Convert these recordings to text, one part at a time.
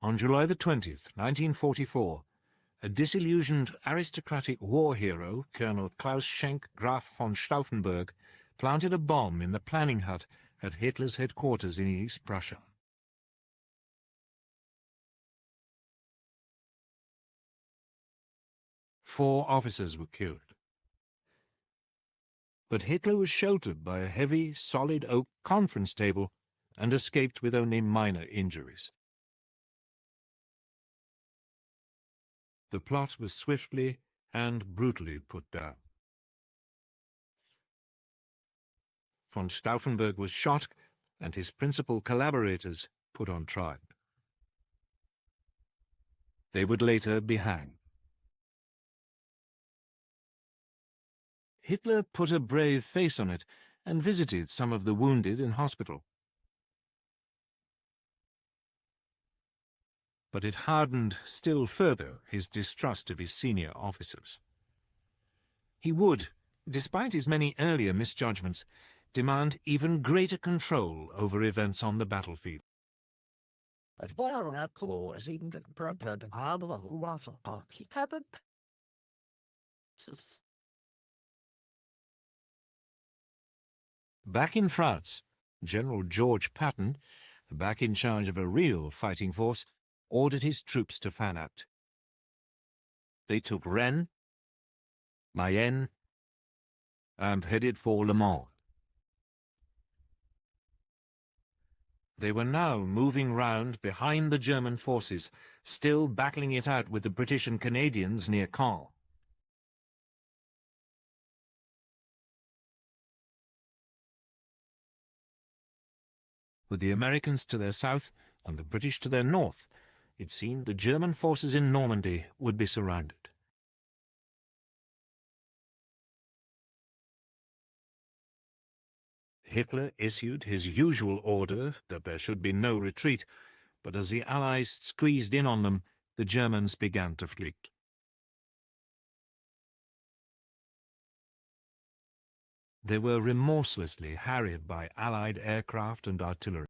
On July the 20th, 1944, a disillusioned aristocratic war hero, Colonel Klaus Schenk Graf von Stauffenberg, planted a bomb in the planning hut at Hitler's headquarters in East Prussia. Four officers were killed. But Hitler was sheltered by a heavy, solid oak conference table and escaped with only minor injuries. The plot was swiftly and brutally put down. Von Stauffenberg was shot and his principal collaborators put on trial. They would later be hanged. Hitler put a brave face on it and visited some of the wounded in hospital. But it hardened still further his distrust of his senior officers. He would, despite his many earlier misjudgments, demand even greater control over events on the battlefield. Back in France, General George Patton, back in charge of a real fighting force, ordered his troops to fan out. They took Rennes, Mayenne, and headed for Le Mans. They were now moving round behind the German forces, still battling it out with the British and Canadians near Caen. With the Americans to their south and the British to their north, it seemed the German forces in Normandy would be surrounded. Hitler issued his usual order that there should be no retreat, but as the Allies squeezed in on them, the Germans began to flee. They were remorselessly harried by Allied aircraft and artillery.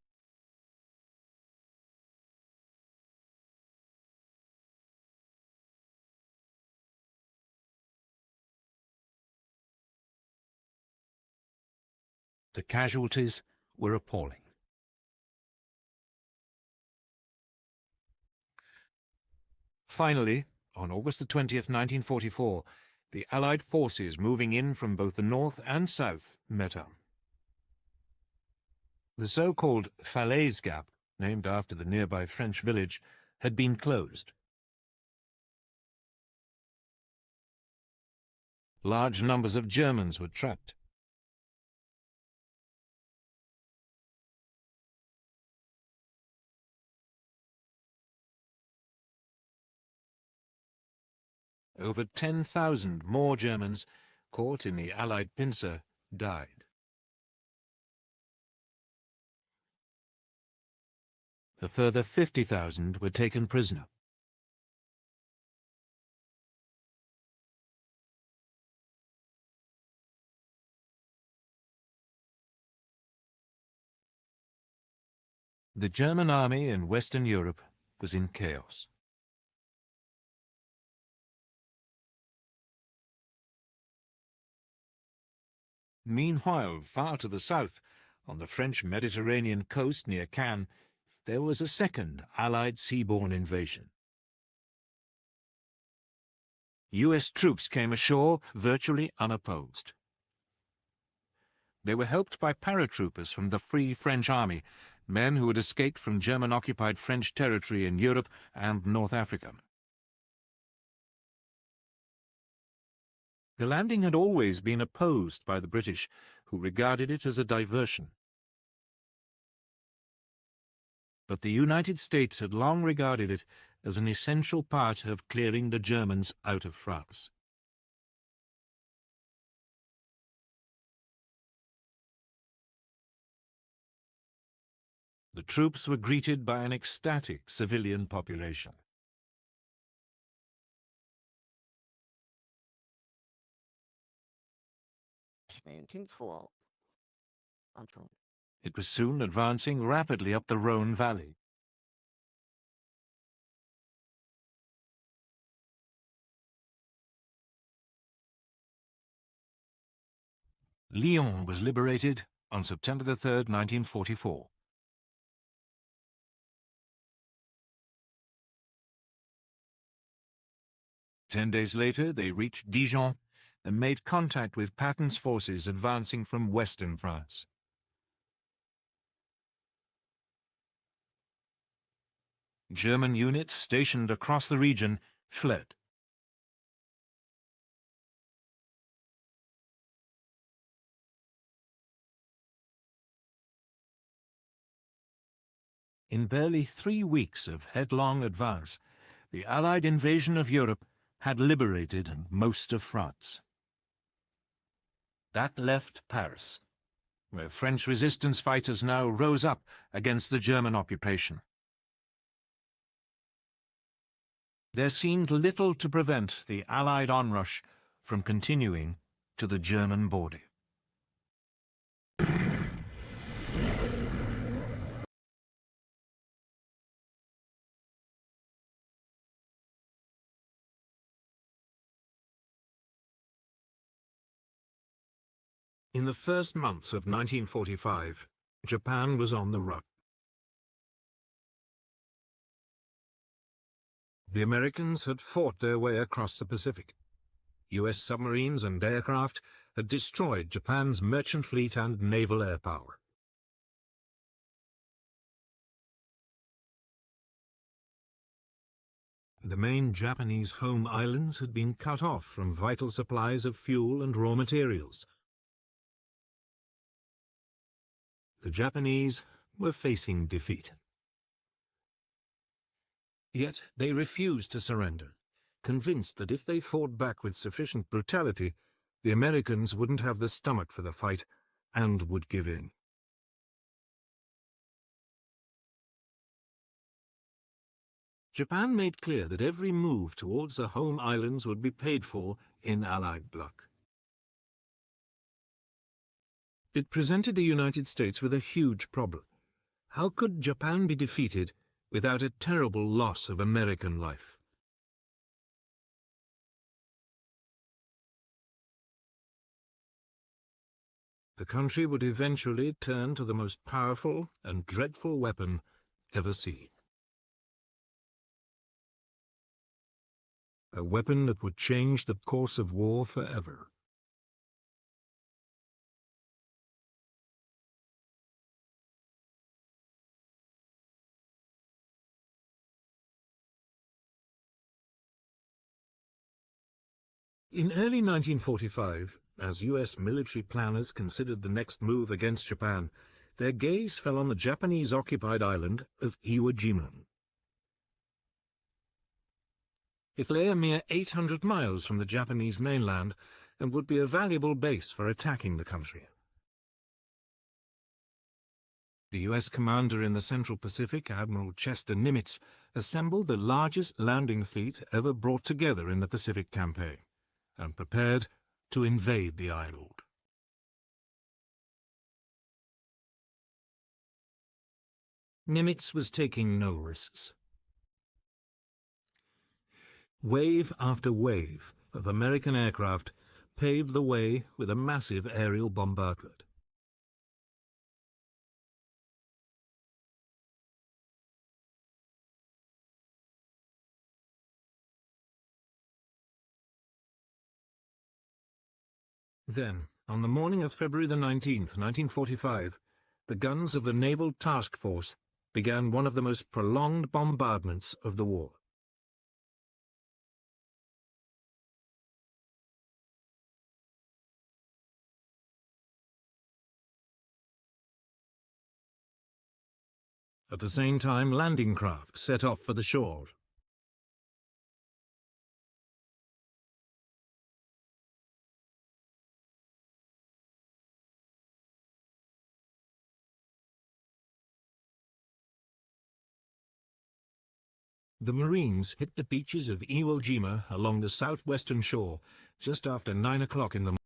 The casualties were appalling. Finally, on August the 20th, 1944, the Allied forces moving in from both the north and south met up. The so-called Falaise Gap, named after the nearby French village, had been closed. Large numbers of Germans were trapped. Over 10,000 more Germans, caught in the Allied pincer, died. A further 50,000 were taken prisoner. The German army in Western Europe was in chaos. Meanwhile, far to the south, on the French Mediterranean coast near Cannes, there was a second Allied seaborne invasion. US troops came ashore virtually unopposed. They were helped by paratroopers from the Free French Army, men who had escaped from German-occupied French territory in Europe and North Africa. The landing had always been opposed by the British, who regarded it as a diversion. But the United States had long regarded it as an essential part of clearing the Germans out of France. The troops were greeted by an ecstatic civilian population. It was soon advancing rapidly up the Rhone Valley. Lyon was liberated on September 3rd, 1944. Ten days later, they reached Dijon and made contact with Patton's forces advancing from western France. German units stationed across the region fled. In barely 3 weeks of headlong advance, the Allied invasion of Europe had liberated most of France. That left Paris, where French resistance fighters now rose up against the German occupation. There seemed little to prevent the Allied onrush from continuing to the German border. In the first months of 1945, Japan was on the run. The Americans had fought their way across the Pacific. US submarines and aircraft had destroyed Japan's merchant fleet and naval air power. The main Japanese home islands had been cut off from vital supplies of fuel and raw materials. The Japanese were facing defeat. Yet they refused to surrender, convinced that if they fought back with sufficient brutality, the Americans wouldn't have the stomach for the fight and would give in. Japan made clear that every move towards the home islands would be paid for in Allied blood. It presented the United States with a huge problem. How could Japan be defeated without a terrible loss of American life? The country would eventually turn to the most powerful and dreadful weapon ever seen. A weapon that would change the course of war forever. In early 1945, as US military planners considered the next move against Japan, their gaze fell on the Japanese-occupied island of Iwo Jima. It lay a mere 800 miles from the Japanese mainland and would be a valuable base for attacking the country. The US commander in the Central Pacific, Admiral Chester Nimitz, assembled the largest landing fleet ever brought together in the Pacific campaign, and prepared to invade the island. Nimitz was taking no risks. Wave after wave of American aircraft paved the way with a massive aerial bombardment. Then, on the morning of February the 19th, 1945, the guns of the Naval Task Force began one of the most prolonged bombardments of the war. At the same time, landing craft set off for the shore. The Marines hit the beaches of Iwo Jima along the southwestern shore just after 9 o'clock in the morning.